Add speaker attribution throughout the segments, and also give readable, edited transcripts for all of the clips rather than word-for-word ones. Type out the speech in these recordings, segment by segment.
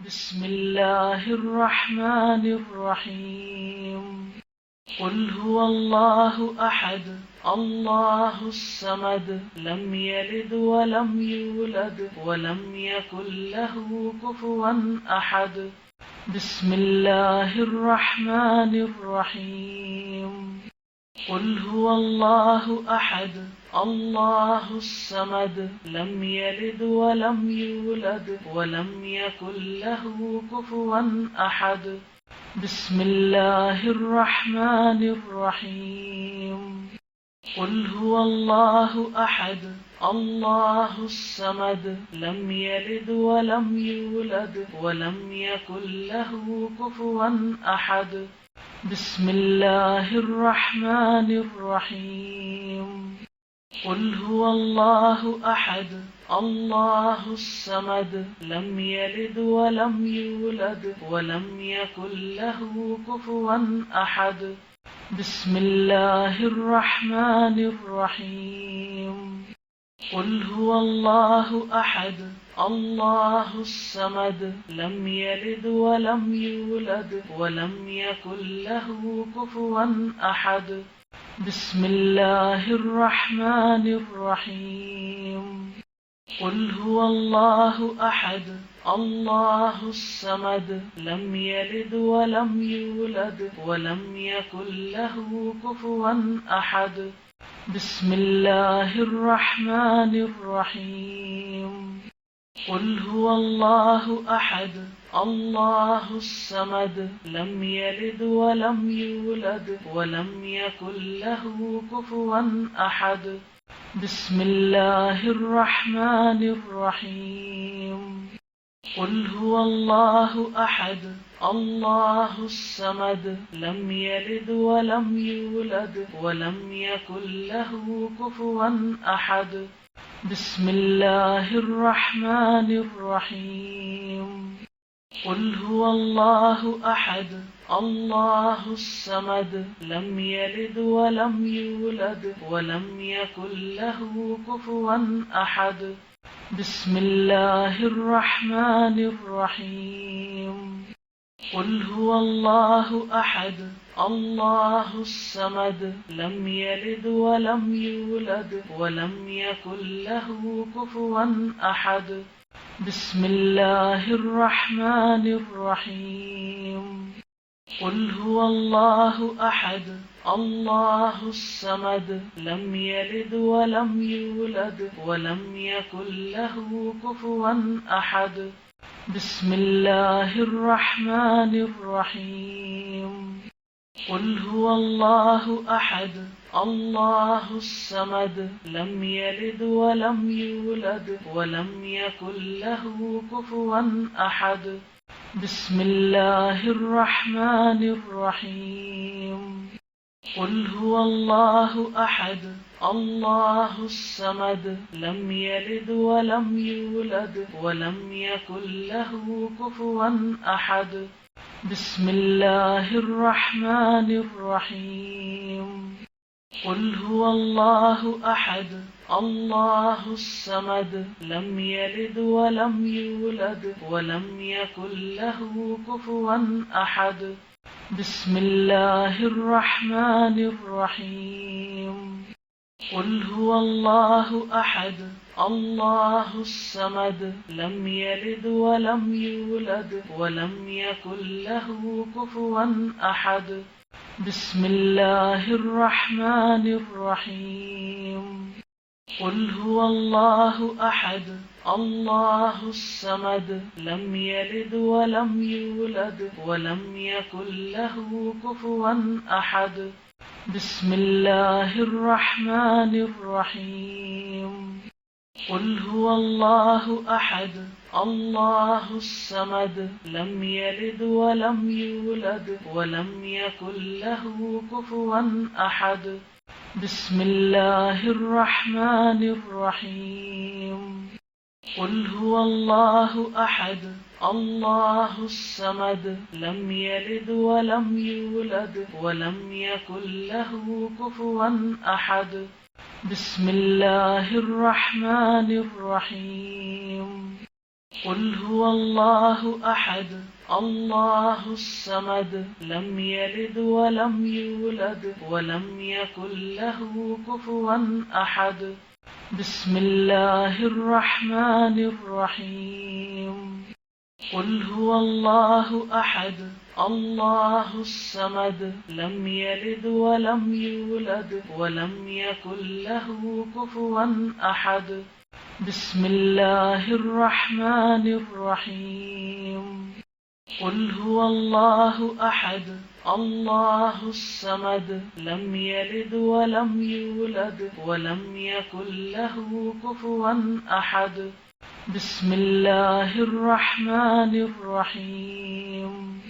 Speaker 1: بسم الله الرحمن الرحيم. قل هو الله أحد الله الصمد لم يلد ولم يولد ولم يكن له كفوا أحد. بسم الله الرحمن الرحيم. قل هو الله أحد الله الصمد لم يلد ولم يولد ولم يكن له كفوا أحد. بسم الله الرحمن الرحيم. قل هو الله أحد الله الصمد لم يلد ولم يولد ولم يكن له كفوا أحد. بسم الله الرحمن الرحيم. قل هو الله أحد الله الصمد لم يلد ولم يولد ولم يكن له كفوا أحد. بسم الله الرحمن الرحيم. قل هو الله أحد الله الصمد لم يلد ولم يولد ولم يكن له كفوا أحد. بسم الله الرحمن الرحيم. قل هو الله أحد الله الصمد لم يلد ولم يولد ولم يكن له كفوا أحد. بسم الله الرحمن الرحيم. قل هو الله أحد الله الصمد لم يلد ولم يولد ولم يكن له كفوا أحد. بسم الله الرحمن الرحيم. قل هو الله أحد الله الصمد لم يلد ولم يولد ولم يكن له كفوا أحد. بسم الله الرحمن الرحيم. قل هو الله أحد الله الصمد لم يلد ولم يولد ولم يكن له كفوا أحد. بسم الله الرحمن الرحيم. قل هو الله أحد الله الصمد لم يلد ولم يولد ولم يكن له كفوا أحد. بسم الله الرحمن الرحيم. قل هو الله أحد الله الصمد لم يلد ولم يولد ولم يكن له كفوا أحد. بسم الله الرحمن الرحيم. قل هو الله أحد الله الصمد لم يلد ولم يولد ولم يكن له كفوا أحد. بسم الله الرحمن الرحيم. قل هو الله أحد الله الصمد لم يلد ولم يولد ولم يكن له كفوا أحد. بسم الله الرحمن الرحيم. قل هو الله أحد الله الصمد لم يلد ولم يولد ولم يكن له كفوا أحد. بسم الله الرحمن الرحيم. قل هو الله أحد الله الصمد لم يلد ولم يولد ولم يكن له كفوا أحد. بسم الله الرحمن الرحيم. قل هو الله أحد الله الصمد لم يلد ولم يولد ولم يكن له كفوا أحد. بسم الله الرحمن الرحيم. قل هو الله أحد الله الصمد لم يلد ولم يولد ولم يكن له كفوا أحد. بسم الله الرحمن الرحيم. قل هو الله أحد الله الصمد لم يلد ولم يولد ولم يكن له كفوا أحد. بسم الله الرحمن الرحيم. قل هو الله أحد الله الصمد لم يلد ولم يولد ولم يكن له كفوا أحد. بسم الله الرحمن الرحيم. قل هو الله أحد الله الصمد لم يلد ولم يولد ولم يكن له كفوا أحد. بسم الله الرحمن الرحيم. قل هو الله أحد الله الصمد لم يلد ولم يولد ولم يكن له كفوا أحد. بسم الله الرحمن الرحيم.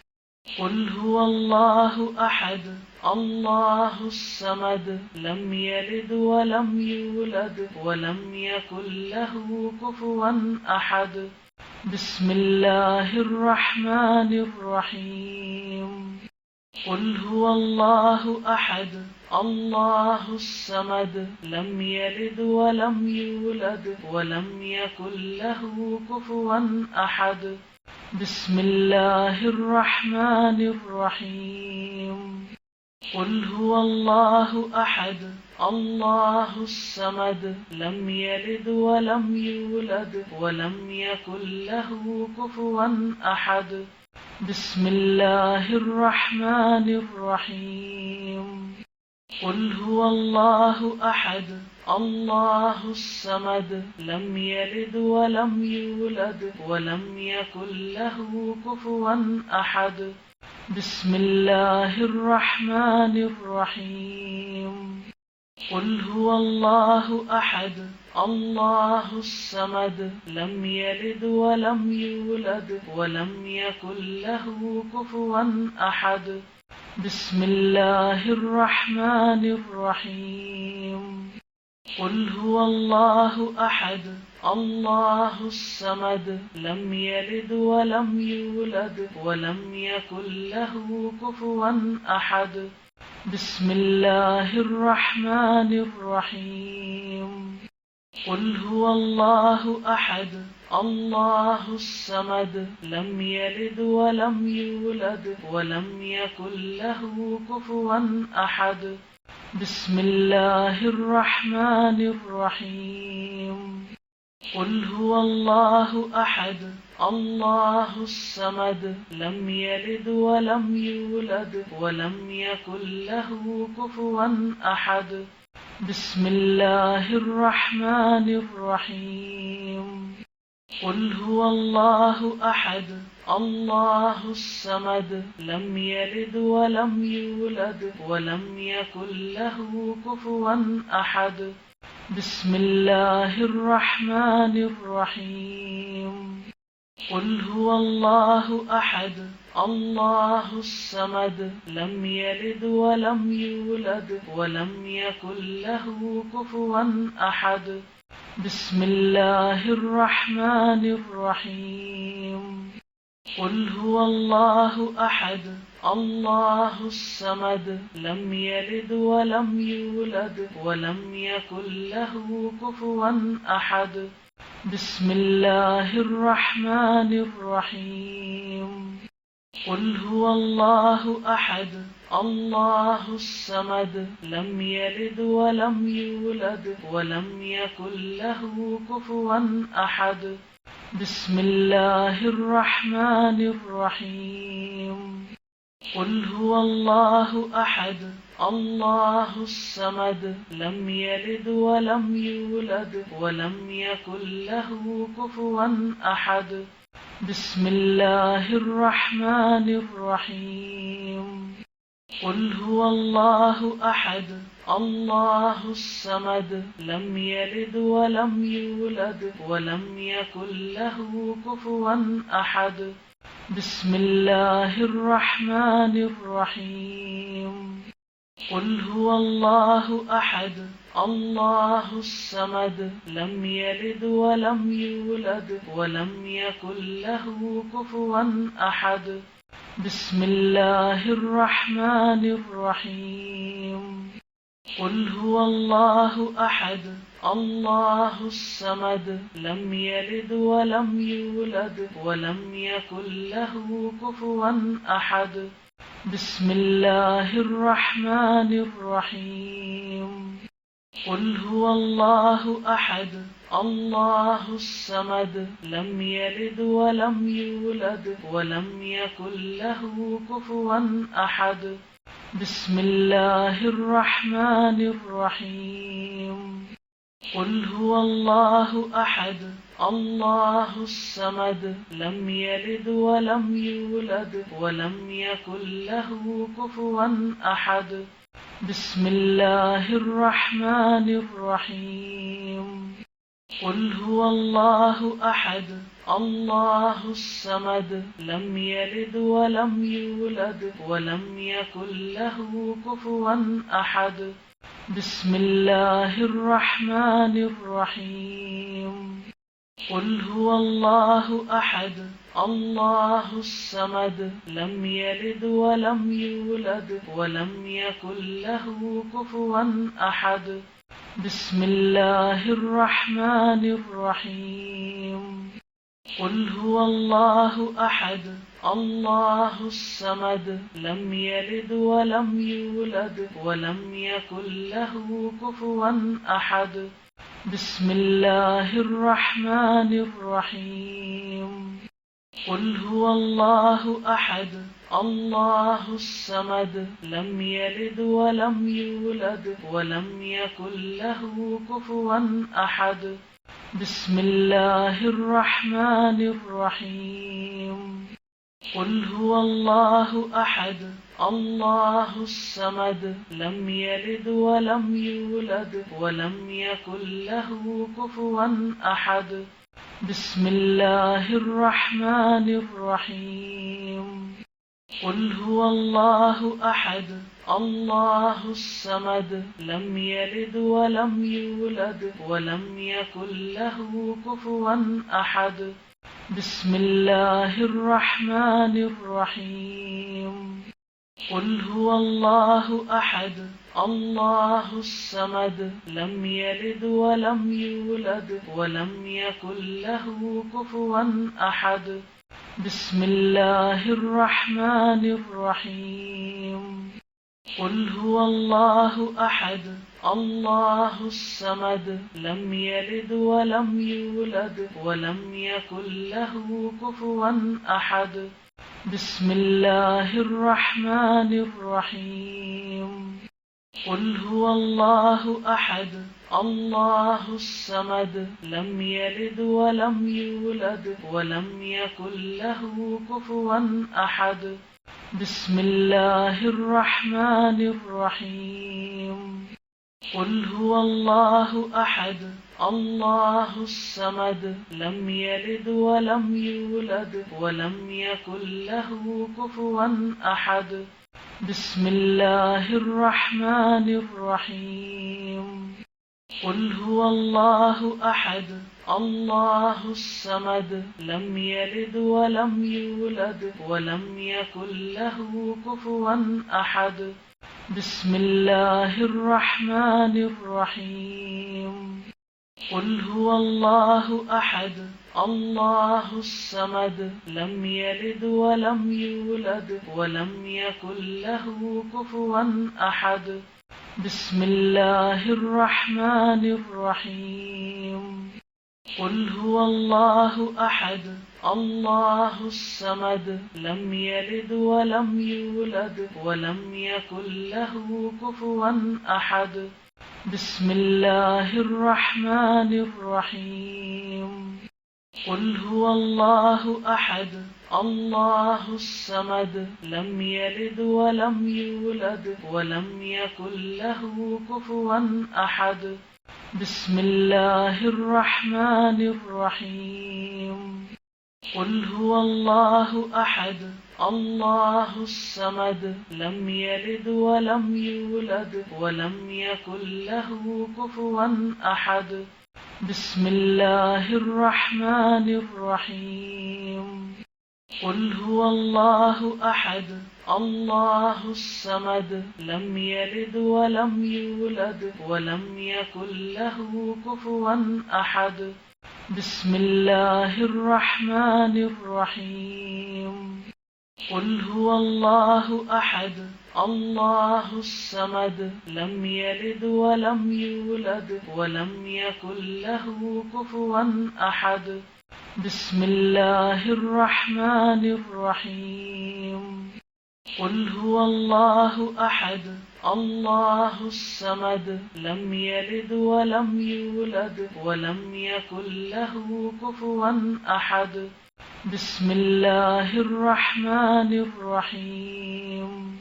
Speaker 1: قل هو الله أحد الله الصمد لم يلد ولم يولد ولم يكن له كفوا أحد. بسم الله الرحمن الرحيم. قل هو الله أحد الله الصمد لم يلد ولم يولد ولم يكن له كفوا أحد. بسم الله الرحمن الرحيم. قل هو الله أحد الله الصمد لم يلد ولم يولد ولم يكن له كفوا أحد. بسم الله الرحمن الرحيم. قل هو الله أحد الله الصمد لم يلد ولم يولد ولم يكن له كفوا أحد. بسم الله الرحمن الرحيم. قل هو الله أحد الله الصمد لم يلد ولم يولد ولم يكن له كفوا أحد. بسم الله الرحمن الرحيم. قل هو الله أحد الله الصمد لم يلد ولم يولد ولم يكن له كفوا أحد. بسم الله الرحمن الرحيم. قل هو الله أحد الله الصمد لم يلد ولم يولد ولم يكن له كفوا أحد. بسم الله الرحمن الرحيم. قل هو الله أحد الله الصمد لم يلد ولم يولد ولم يكن له كفوا أحد. بسم الله الرحمن الرحيم. قل هو الله أحد الله الصمد لم يلد ولم يولد ولم يكن له كفوا أحد. بسم الله الرحمن الرحيم. قل هو الله أحد الله الصمد لم يلد ولم يولد ولم يكن له كفوا أحد. بسم الله الرحمن الرحيم. قل هو الله أحد الله الصمد لم يلد ولم يولد ولم يكن له كفوا أحد. بسم الله الرحمن الرحيم. قل هو الله أحد الله الصمد لم يلد ولم يولد ولم يكن له كفوا أحد. بسم الله الرحمن الرحيم. قل هو الله أحد الله الصمد لم يلد ولم يولد ولم يكن له كفوا أحد. بسم الله الرحمن الرحيم. قل هو الله أحد الله الصمد لم يلد ولم يولد ولم يكن له كفوا أحد. بسم الله الرحمن الرحيم. قل هو الله أحد الله الصمد لم يلد ولم يولد ولم يكن له كفوا أحد. بسم الله الرحمن الرحيم. قل هو الله أحد الله الصمد لم يلد ولم يولد ولم يكن له كفوا أحد بسم الله الرحمن الرحيم قل هو الله أحد الله الصمد لم يلد ولم يولد ولم يكن له كفوا أحد بسم الله الرحمن الرحيم قل هو الله أحد الله الصمد لم يلد ولم يولد ولم يكن له كفوا أحد بسم الله الرحمن الرحيم قل هو الله أحد الله الصمد لم يلد ولم يولد ولم يكن له كفوا أحد بسم الله الرحمن الرحيم قل هو الله أحد الله الصمد لم يلد ولم يولد ولم يكن له كفوا أحد بسم الله الرحمن الرحيم قل هو الله أحد الله الصمد لم يلد ولم يولد ولم يكن له كفوا أحد بسم الله الرحمن الرحيم قل هو الله أحد الله الصمد لم يلد ولم يولد ولم يكن له كفوا أحد بسم الله الرحمن الرحيم قل هو الله أحد الله الصمد لم يلد ولم يولد ولم يكن له كفوا أحد بسم الله الرحمن الرحيم قل هو الله أحد الله الصمد لم يلد ولم يولد ولم يكن له كفوا أحد بسم الله الرحمن الرحيم قل هو الله أحد الله الصمد لم يلد ولم يولد ولم يكن له كفوا أحد بسم الله الرحمن الرحيم قل هو الله أحد الله الصمد لم يلد ولم يولد ولم يكن له كفوا أحد بسم الله الرحمن الرحيم قل هو الله أحد الله الصمد لم يلد ولم يولد ولم يكن له كفوا أحد بسم الله الرحمن الرحيم قل هو الله أحد الله الصمد لم يلد ولم يولد ولم يكن له كفوا أحد بسم الله الرحمن الرحيم قل هو الله أحد الله الصمد لم يلد ولم يولد ولم يكن له كفوا أحد بسم الله الرحمن الرحيم قل هو الله أحد الله الصمد لم يلد ولم يولد ولم يكن له كفوا أحد بسم الله الرحمن الرحيم قل هو الله أحد الله الصمد لم يلد ولم يولد ولم يكن له كفوا أحد بسم الله الرحمن الرحيم قل هو الله أحد الله الصمد لم يلد ولم يولد ولم يكن له كفوا أحد بسم الله الرحمن الرحيم قل هو الله أحد الله الصمد لم يلد ولم يولد ولم يكن له كفوا أحد بسم الله الرحمن الرحيم قل هو الله أحد الله الصمد لم يلد ولم يولد ولم يكن له كفوا أحد بسم الله الرحمن الرحيم قل هو الله أحد الله الصمد لم يلد ولم يولد ولم يكن له كفوا أحد بسم الله الرحمن الرحيم قل هو الله أحد الله الصمد لم يلد ولم يولد ولم يكن له كفوا أحد بسم الله الرحمن الرحيم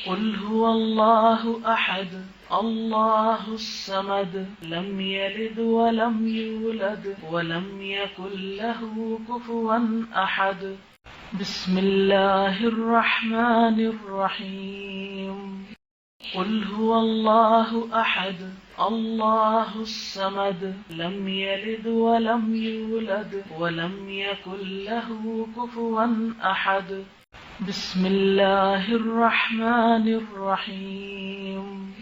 Speaker 1: قل هو الله أحد الله الصمد لم يلد ولم يولد ولم يكن له كفوا أحد بسم الله الرحمن الرحيم قل هو الله أحد الله الصمد لم يلد ولم يولد ولم يكن له كفوا أحد بسم الله الرحمن الرحيم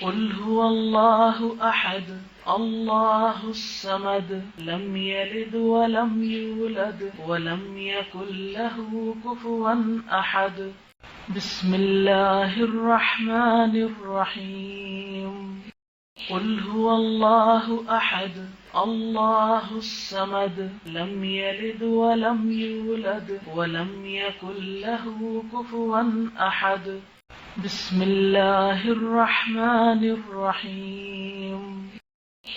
Speaker 1: قل هو الله أحد الله الصمد لم يلد ولم يولد ولم يكن له كفوا أحد بسم الله الرحمن الرحيم قل هو الله أحد الله الصمد لم يلد ولم يولد ولم يكن له كفوا أحد بسم الله الرحمن الرحيم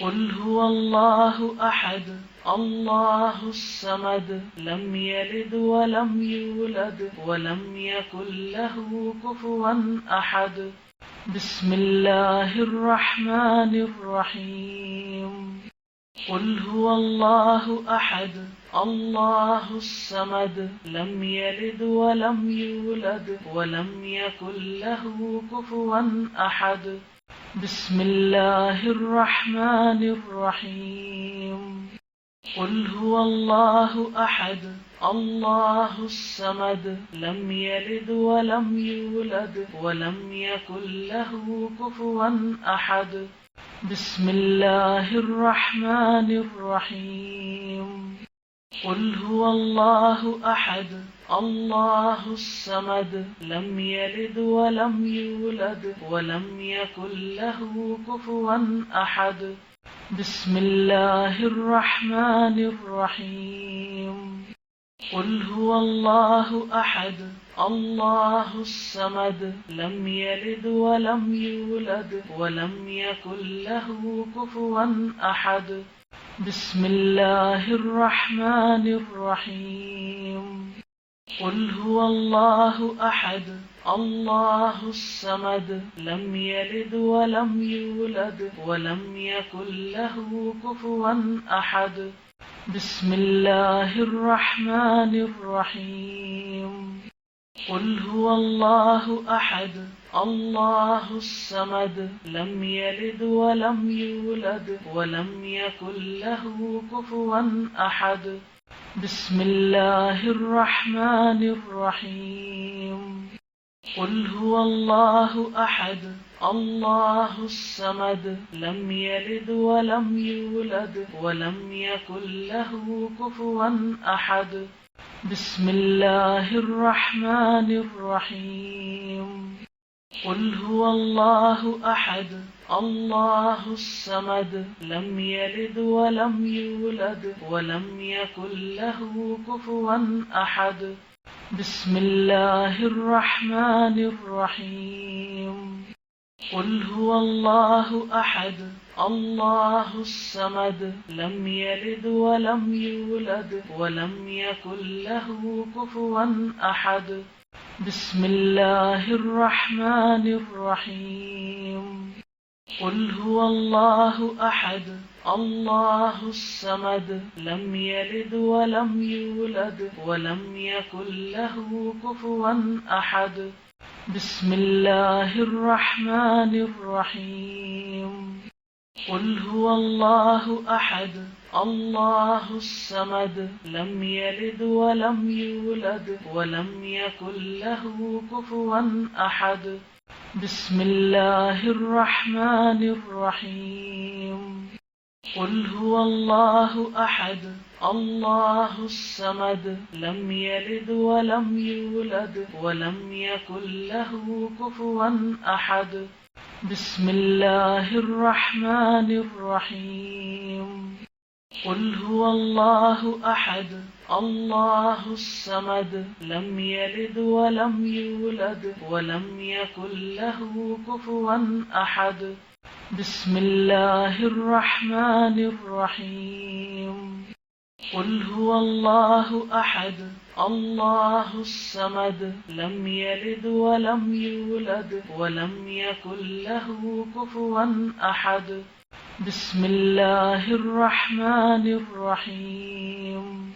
Speaker 1: قل هو الله أحد الله الصمد لم يلد ولم يولد ولم يكن له كفوا أحد بسم الله الرحمن الرحيم قل هو الله أحد الله الصمد لم يلد ولم يولد ولم يكن له كفوا أحد بسم الله الرحمن الرحيم قل هو الله أحد الله الصمد لم يلد ولم يولد ولم يكن له كفوا أحد بسم الله الرحمن الرحيم قل هو الله أحد الله الصمد لم يلد ولم يولد ولم يكن له كفوا أحد بسم الله الرحمن الرحيم قل هو الله أحد الله الصمد لم يلد ولم يولد ولم يكن له كفوا أحد بسم الله الرحمن الرحيم قل هو الله أحد الله الصمد لم يلد ولم يولد ولم يكن له كفوا أحد بسم الله الرحمن الرحيم قل هو الله أحد الله الصمد لم يلد ولم يولد ولم يكن له كفوا أحد بسم الله الرحمن الرحيم قل هو الله أحد الله الصمد لم يلد ولم يولد ولم يكن له كفوا أحد بسم الله الرحمن الرحيم قل هو الله أحد الله الصمد لم يلد ولم يولد ولم يكن له كفوا أحد بسم الله الرحمن الرحيم قل هو الله أحد الله الصمد لم يلد ولم يولد ولم يكن له كفوا أحد بسم الله الرحمن الرحيم قل هو الله أحد الله الصمد لم يلد ولم يولد ولم يكن له كفوا أحد بسم الله الرحمن الرحيم قل هو الله أحد الله الصمد لم يلد ولم يولد ولم يكن له كفوا أحد. بسم الله الرحمن الرحيم. قل هو الله أحد الله الصمد لم يلد ولم يولد ولم يكن له كفوا أحد. بسم الله الرحمن الرحيم. قل هو الله أحد الله الصمد لم يلد ولم يولد ولم يكن له كفوا أحد. بسم الله الرحمن الرحيم. قل هو الله أحد الله الصمد لم يلد ولم يولد ولم يكن له كفوا أحد. بسم الله الرحمن الرحيم.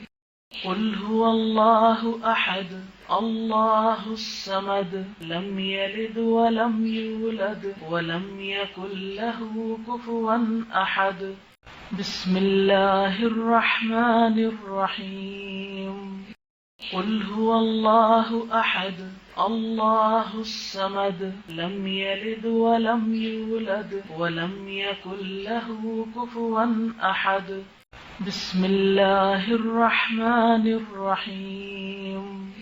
Speaker 1: قل هو الله أحد الله الصمد لم يلد ولم يولد ولم يكن له كفوا أحد. بسم الله الرحمن الرحيم. قل هو الله أحد الله الصمد لم يلد ولم يولد ولم يكن له كفوا أحد. بسم الله الرحمن الرحيم.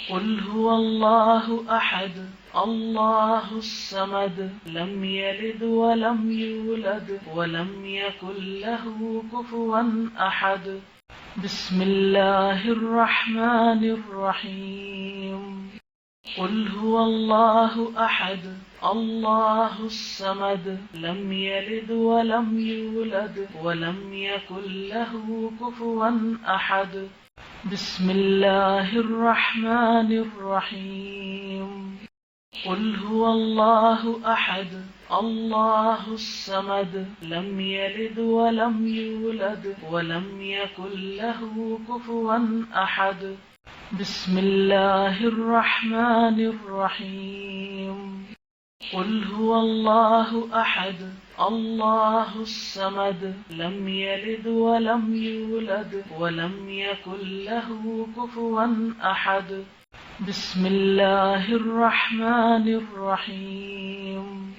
Speaker 1: قل هو الله أحد الله الصمد لم يلد ولم يولد ولم يكن له كفوا أحد. بسم الله الرحمن الرحيم. قل هو الله أحد الله الصمد لم يلد ولم يولد ولم يكن له كفوا أحد. بسم الله الرحمن الرحيم. قل هو الله أحد الله الصمد لم يلد ولم يولد ولم يكن له كفوا أحد. بسم الله الرحمن الرحيم. قل هو الله أحد الله الصمد لم يلد ولم يولد ولم يكن له كفوا أحد. بسم الله الرحمن الرحيم.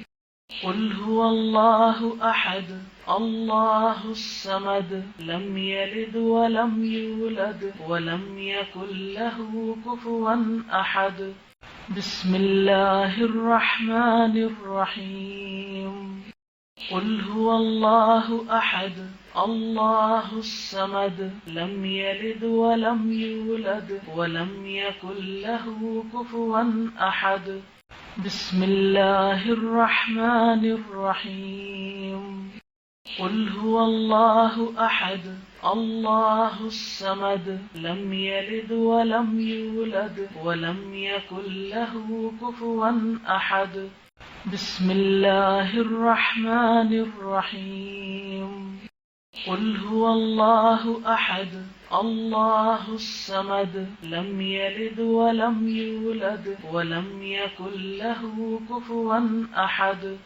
Speaker 1: قل هو الله أحد الله الصمد لم يلد ولم يولد ولم يكن له كفوا أحد. بسم الله الرحمن الرحيم. قل هو الله أحد الله الصمد لم يلد ولم يولد ولم يكن له كفوا أحد. بسم الله الرحمن الرحيم. قل هو الله أحد الله الصمد لم يلد ولم يولد ولم يكن له كفوا أحد. بسم الله الرحمن الرحيم. قل هو الله أحد الله الصمد لم يلد ولم يولد ولم يكن له كفوا أحد.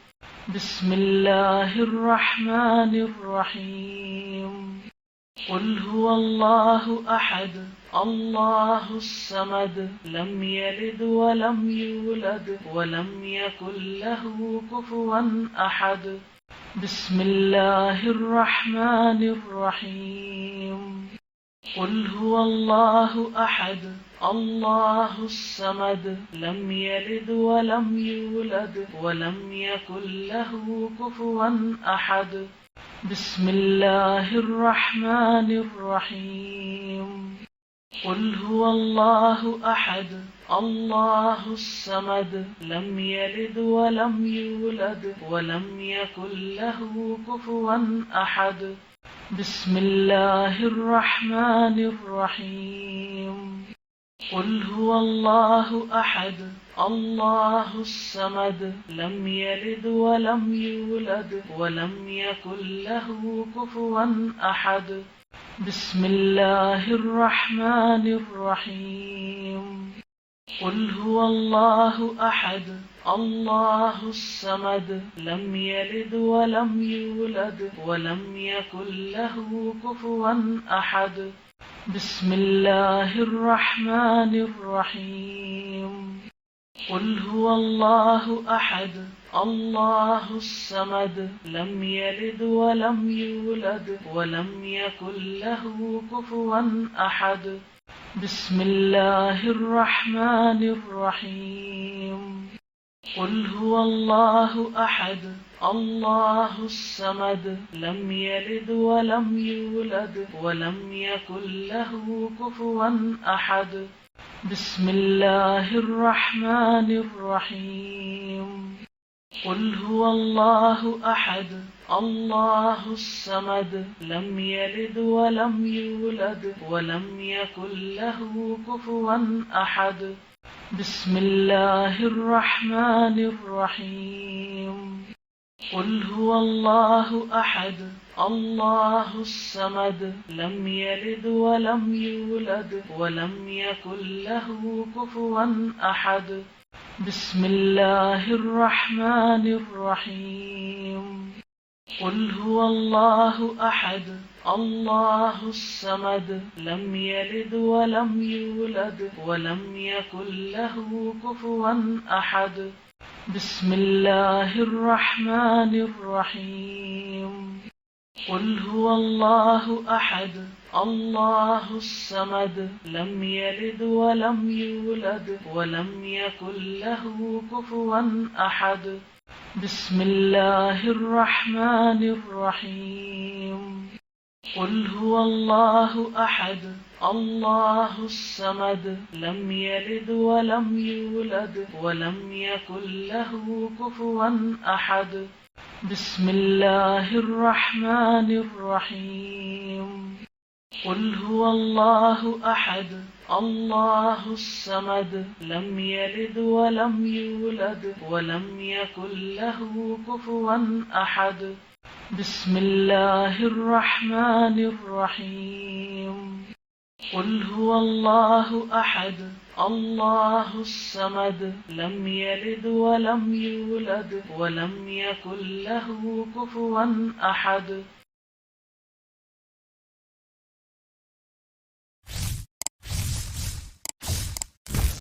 Speaker 1: بسم الله الرحمن الرحيم. قل هو الله أحد الله الصمد لم يلد ولم يولد ولم يكن له كفوا أحد. بسم الله الرحمن الرحيم. قل هو الله أحد الله الصمد لم يلد ولم يولد ولم يكن له كفوا أحد. بسم الله الرحمن الرحيم. قل هو الله أحد الله الصمد لم يلد ولم يولد ولم يكن له كفوا أحد. بسم الله الرحمن الرحيم. قل هو الله أحد الله الصمد لم يلد ولم يولد ولم يكن له كفوا أحد. بسم الله الرحمن الرحيم. قل هو الله أحد الله الصمد لم يلد ولم يولد ولم يكن له كفوا أحد. بسم الله الرحمن الرحيم. قل هو الله أحد الله الصمد لم يلد ولم يولد ولم يكن له كفوا أحد. بسم الله الرحمن الرحيم. قل هو الله أحد الله الصمد لم يلد ولم يولد ولم يكن له كفوا أحد. بسم الله الرحمن الرحيم. قل هو الله أحد الله الصمد لم يلد ولم يولد ولم يكن له كفوا أحد. بسم الله الرحمن الرحيم. قل هو الله أحد الله الصمد لم يلد ولم يولد ولم يكن له كفوا أحد. بسم الله الرحمن الرحيم. قل هو الله أحد الله الصمد لم يلد ولم يولد ولم يكن له كفوا أحد. بسم الله الرحمن الرحيم. قل هو الله أحد الله الصمد لم يلد ولم يولد ولم يكن له كفوا أحد. بسم الله الرحمن الرحيم. قل هو الله أحد الله الصمد لم يلد ولم يولد ولم يكن له كفوا أحد. بسم الله الرحمن الرحيم. قل هو الله أحد الله الصمد لم يلد ولم يولد ولم يكن له كفوا أحد. بسم الله الرحمن الرحيم. قل هو الله أحد الله الصمد لم يلد ولم يولد ولم يكن له كفوا أحد.